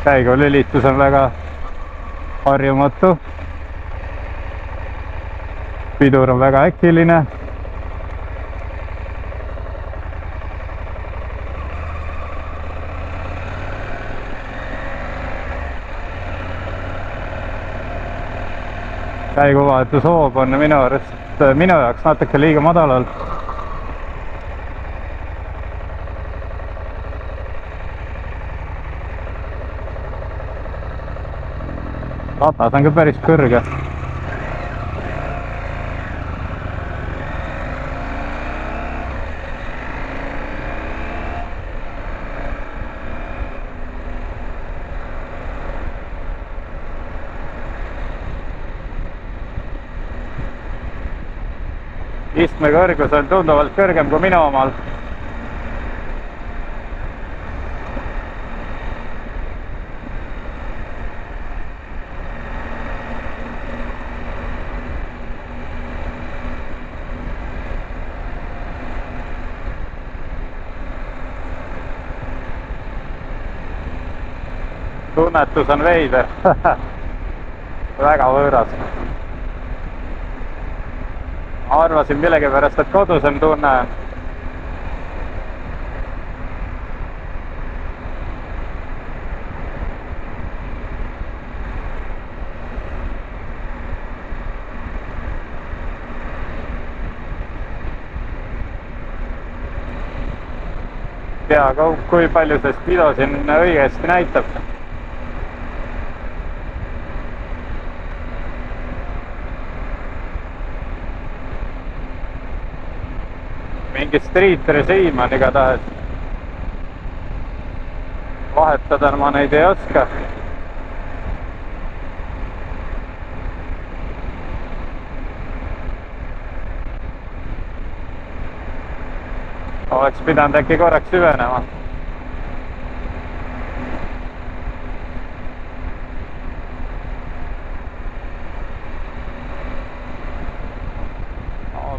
käigulülitus on väga harjumatu. Pidur on väga äkiline. Käiguvahetushoob on minu jaoks natuke liiga madalal. Ratas on ka päris kõrge. Istme kõrgus on tunduvalt kõrgem kui minu omal. Tunnetus on veider. Väga võõras. Arvasin millegipärast, et kodusem tunne. Tea, kui palju see spido siin õigesti näitab. Mingi street režiim on igatahes. Vahetada ma neid ei oska. Oleks pidanud äkki korraks süvenema.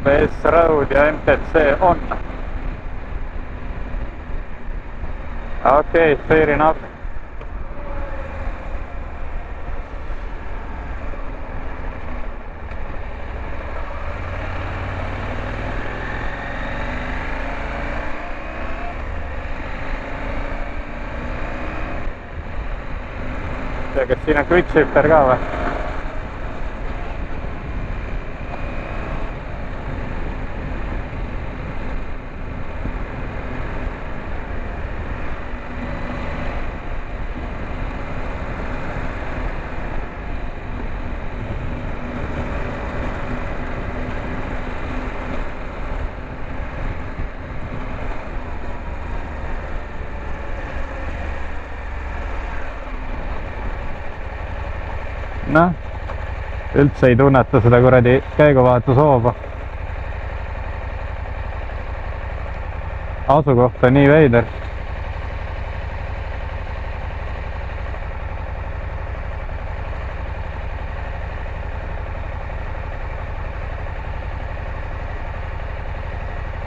ABS Road ja MTC on. Okei, fair enough. Kas siin on quick shifter ka või? Noh, üldse ei tunneta seda kuradi käiguvahetushooba. Asukoht on nii veider.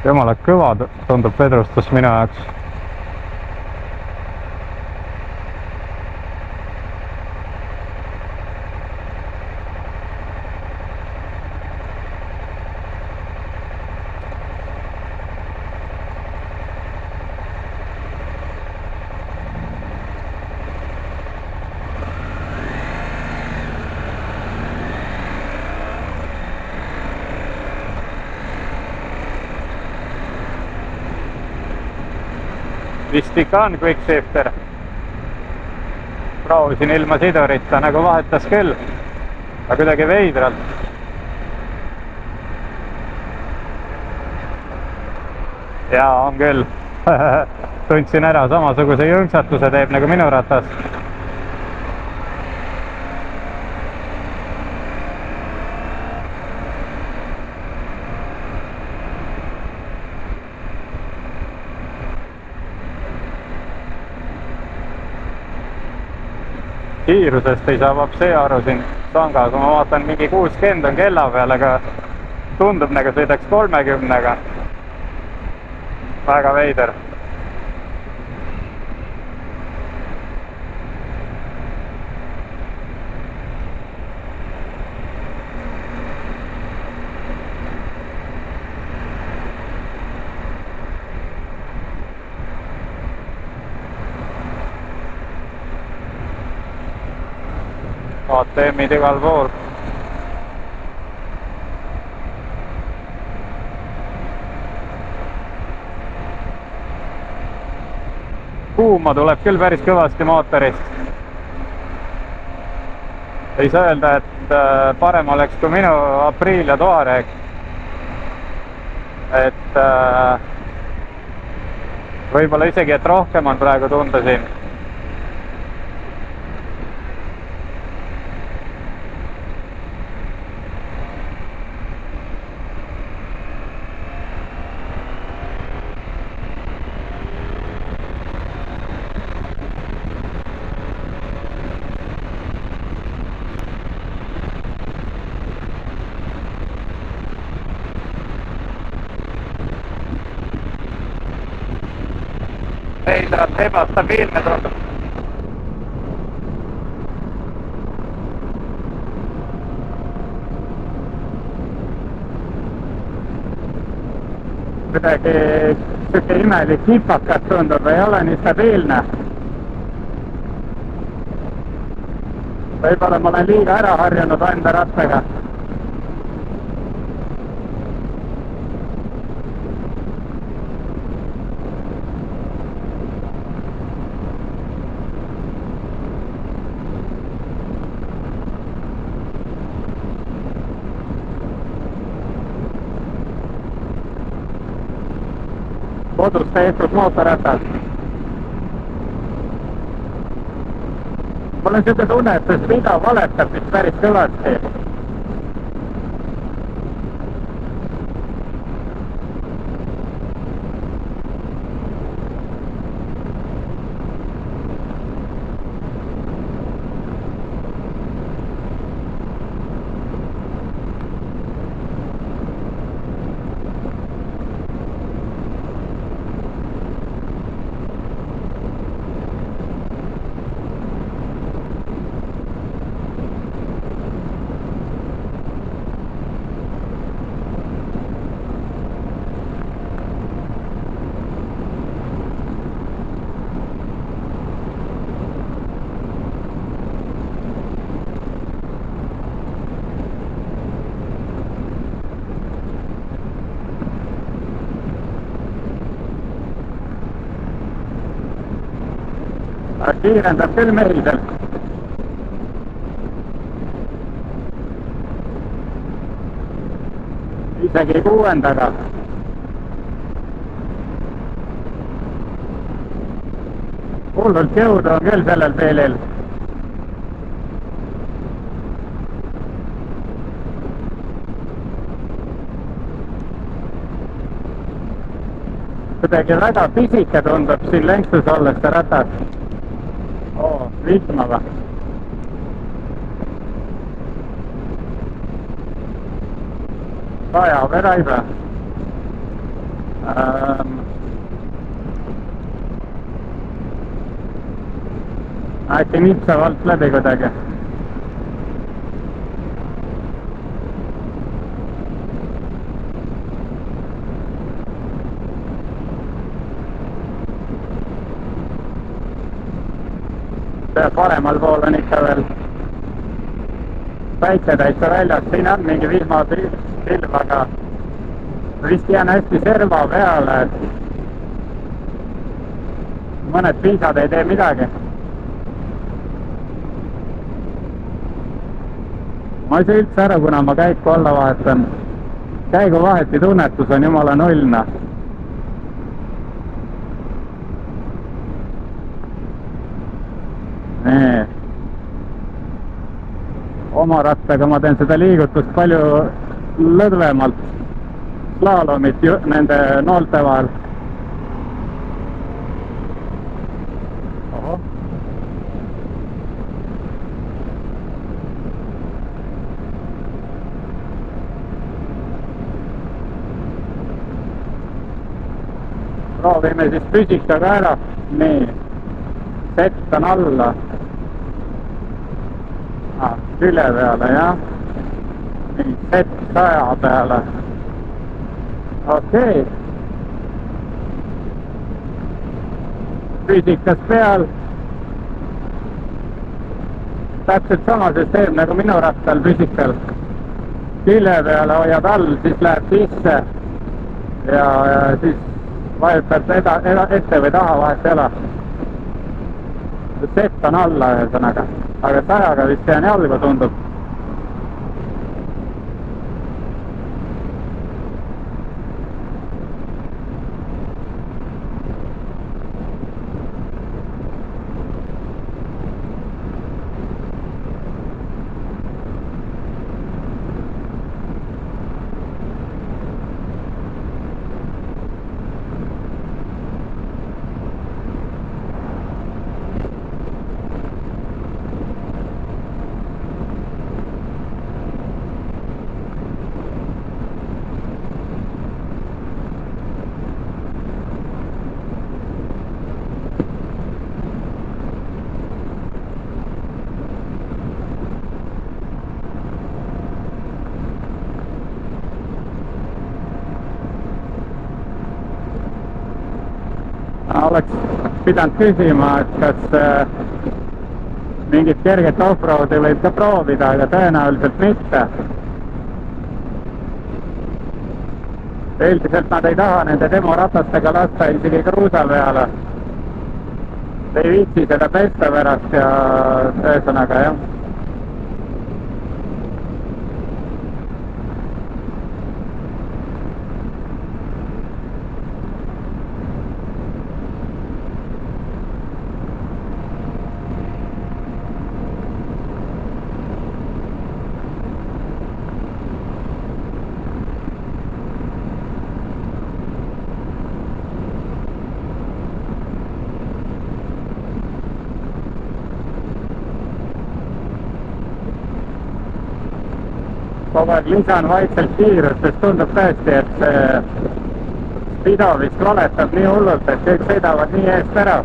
Jumala kõva tundub vedrustus minu jaoks. Vist ikka on quick shifter. proovisin ilma sidurita, nagu vahetas küll, aga kuidagi veidralt. Jaa, on küll. Tundsin ära, samasuguse jõnksatuse teeb nagu minu ratas. Kiirusest ei saa vapsi aru siin sangas, ma vaatan mingi 60 on kella peal, aga tundub nagu sõidaks 30-ga. Väga veider. ATM-id igal pool. Kuuma tuleb küll päris kõvasti mootorist. Ei saa öelda, et parem oleks kui minu Aprilia Touareg. Et võib-olla isegi, et rohkem on praegu tunda siin. Veidralt ebastabiilne tundub. Kuidagi siuke imelik kipakas tundub, ei ole nii stabiilne. Võib-olla ma olen liiga ära harjunud enda rattaga. Kodus tehtud mootorratas. Mul on siuke tunne, et see vida valetab vist päris kõvasti. Kiirendab küll meriselt. Isegi 6-ndaga. Hullult jõudu on küll sellel teelil. Kuidagi väga pisike tundub siin lenksus olles see ratas. Vihma või? Vajab eraibe. Äkki nipsab alt läbi kuidagi. Paremal pool on ikka veel päike täitsa väljas, siin on mingi vihmapilv, aga vist jään hästi serva peale, et mõned piisad ei tee midagi. ma ei saa üldse ära, kuna ma käiku alla vahetan. Käiguvaheti tunnetus on jumala nullna. nii. Oma rattaga ma teen seda liigutust palju lõdvemalt. Slaalomit nende noolte vahel. Ohoh. Proovime siis püsikaga ära. Nii. Sett on alla. Külje peale, jah. Nii, sett 100 peale. Okei. Püsikas peal. Täpselt sama süsteem nagu minu rattal püsikal. Külje peale hoiad all, siis läheb sisse. Ja siis vajutad ette või taha, vahet ei ole. Sett on alla ühesõnaga. Aga 100-ga vist jään jalgu, tundub. Oleks pidanud küsima, et kas mingit kerget offroadi võib ka proovida, aga tõenäoliselt mitte. Üldiselt nad ei taha nende demoratastega lasta isegi kruusa peale. Ei viitsi seda pesta pärast ja ühesõnaga jah. Kogu aeg lisan vaikselt kiirust, sest tundub tõesti, et see Spido vist valetab nii hullult, et kõik sõidavad nii eest ära.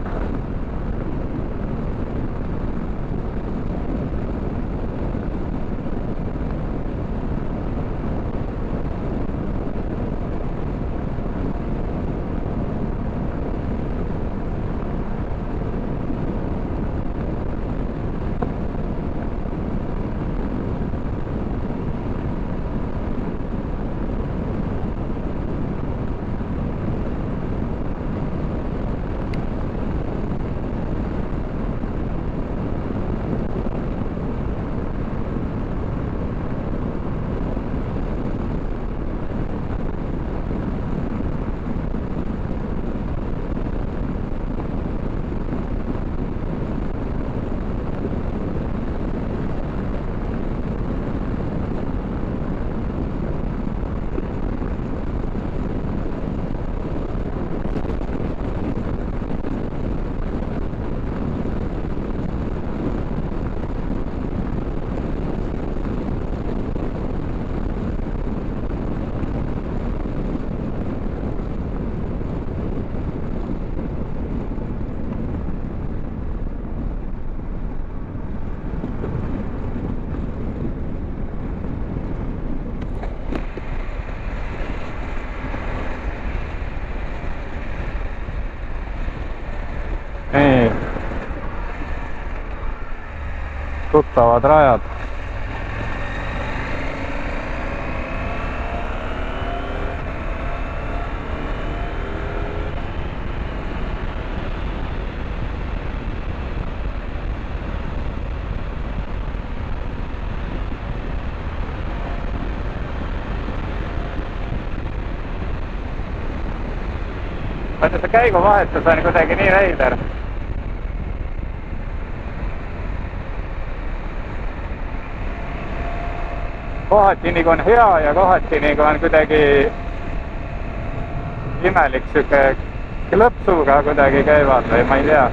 Nii. Tuttavad rajad. see käiguvahetus on kuidagi nii veider. Kohati nagu on hea ja kohati nagu on kuidagi imelik siuke klõpsuga kuidagi käivad või ma ei tea.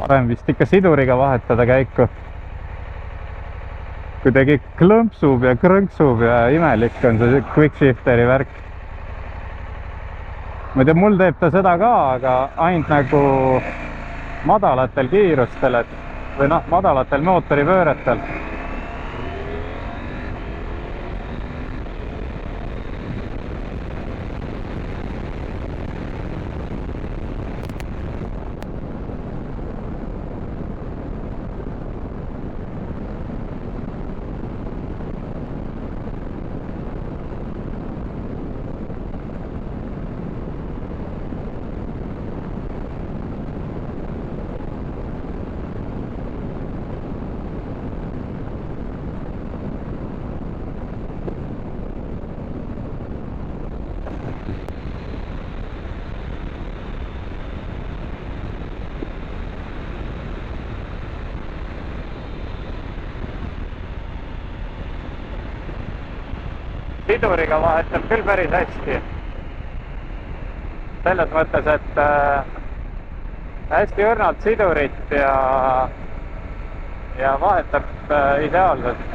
Parem vist ikka siduriga vahetada käiku. Kuidagi klõmpsub ja krõnksub ja imelik on see quickshifteri värk. Ma ei tea, mul teeb ta seda ka, aga ainult nagu madalatel kiirustel, või noh, madalatel mootoripööretel. Siduriga vahetab küll päris hästi. Selles mõttes, et hästi õrnalt sidurit ja vahetab ideaalselt.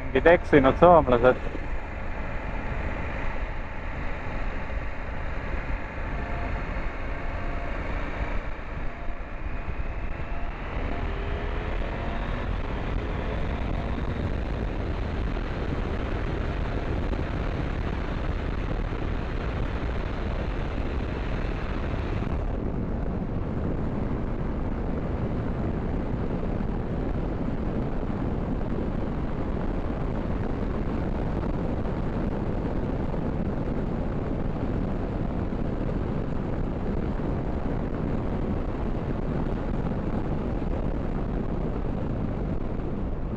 Mingid eksinud soomlased.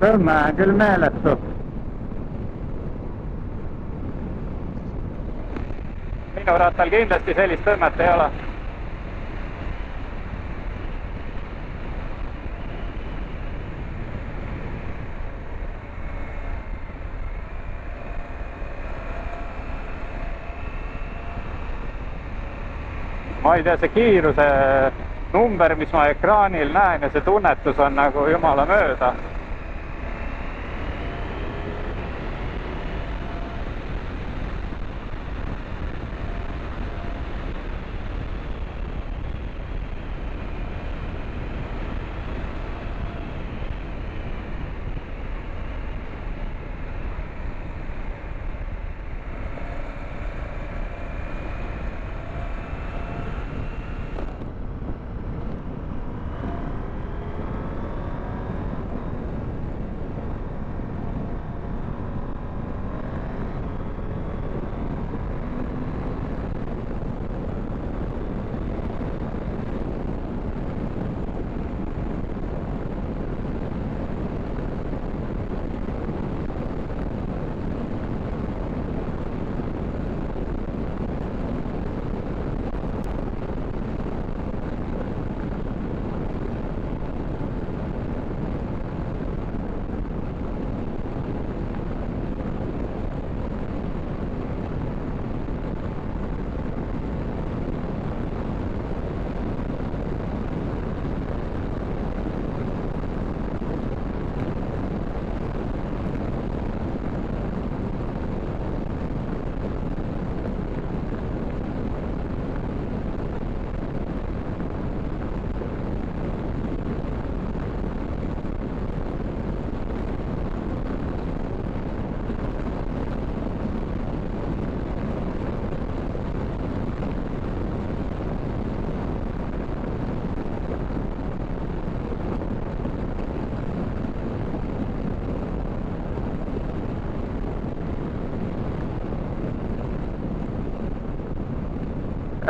Tõmme on küll meeletu. Minu rattal kindlasti sellist tõmmet ei ole. Ma ei tea, see kiiruse number, mis ma ekraanil näen ja see tunnetus on nagu jumala mööda.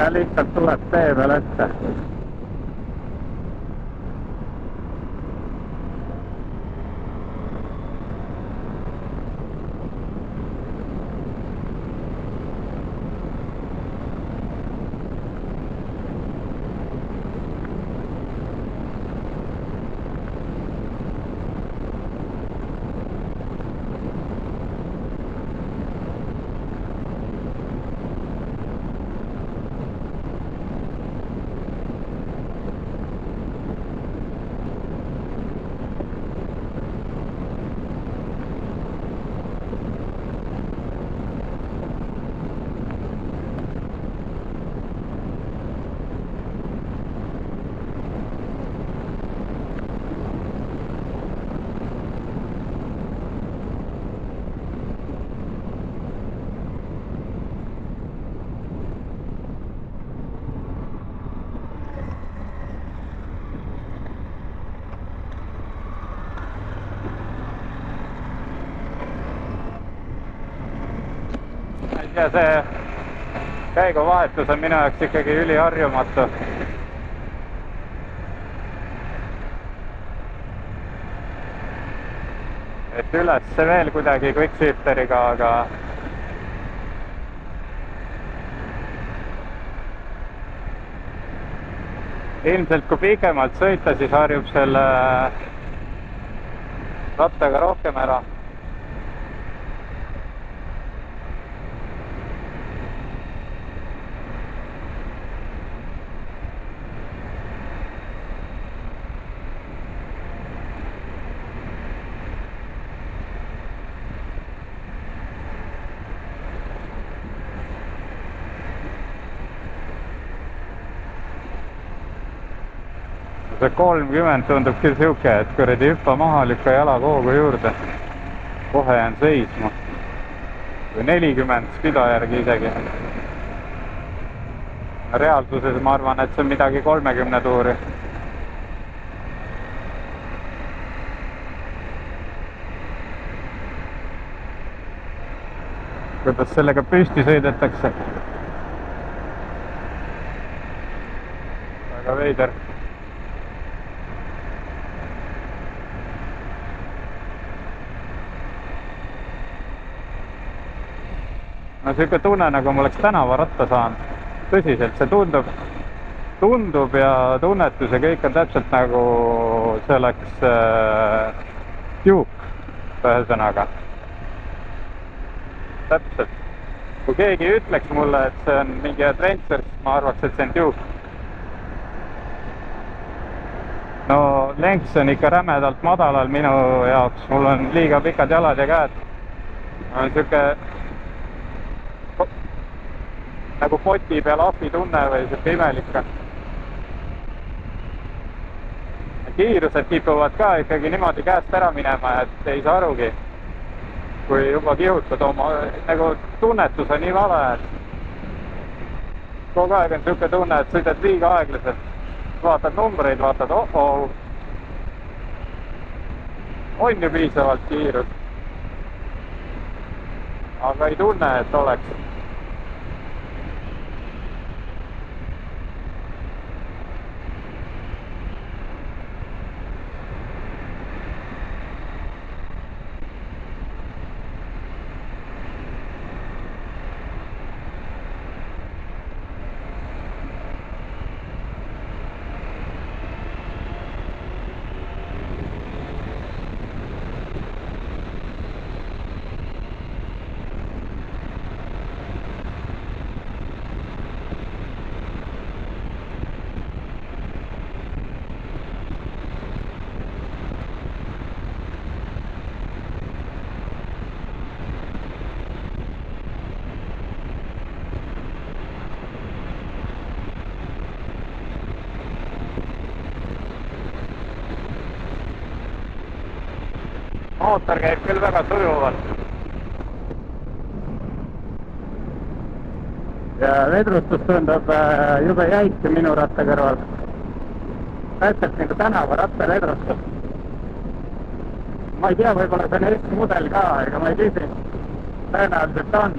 ta lihtsalt tuleb tee peale ette. Ja see käiguvahetus on minu jaoks ikkagi üliharjumatu. Et üles veel kuidagi quickshifteriga, aga ilmselt kui pikemalt sõita, siis harjub selle rattaga rohkem ära. See 30 tundub küll siuke, et kuradi hüppa maha, lükka jala koogu juurde. Kohe jään seisma. Või 40 spido järgi isegi. Reaalsuses ma arvan, et see on midagi 30 tuuri. Kuidas sellega püsti sõidetakse. Väga veider. No siuke tunne, nagu ma oleks tänavaratta saanud. Tõsiselt, see tundub ja tunnetus ja kõik on täpselt nagu see oleks Duke ühesõnaga. Täpselt. Kui keegi ütleks mulle, et see on mingi adventure, ma arvaks, et see on Duke. No lenks on ikka rämedalt madalal minu jaoks, mul on liiga pikad jalad ja käed. On siuke nagu poti peal ahvi tunne või siuke imelik. Kiirused kipuvad ka ikkagi niimoodi käest ära minema, et ei saa arugi, kui juba kihutad oma, nagu tunnetus on nii vale, et kogu aeg on siuke tunne, et sõidad liiga aeglaselt. Vaatad numbreid, vaatad, on ju piisavalt kiirus, aga ei tunne, et oleks. Mootor käib küll väga sujuvalt. Ja vedrustus tundub jube jäik minu ratta kõrval. Täpselt nagu tänavaratta vedrustus. Ma ei tea, võib-olla see on S-mudel ka, ega ma ei küsi. Tõenäoliselt on.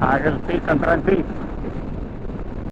hea küll, siis on transiit.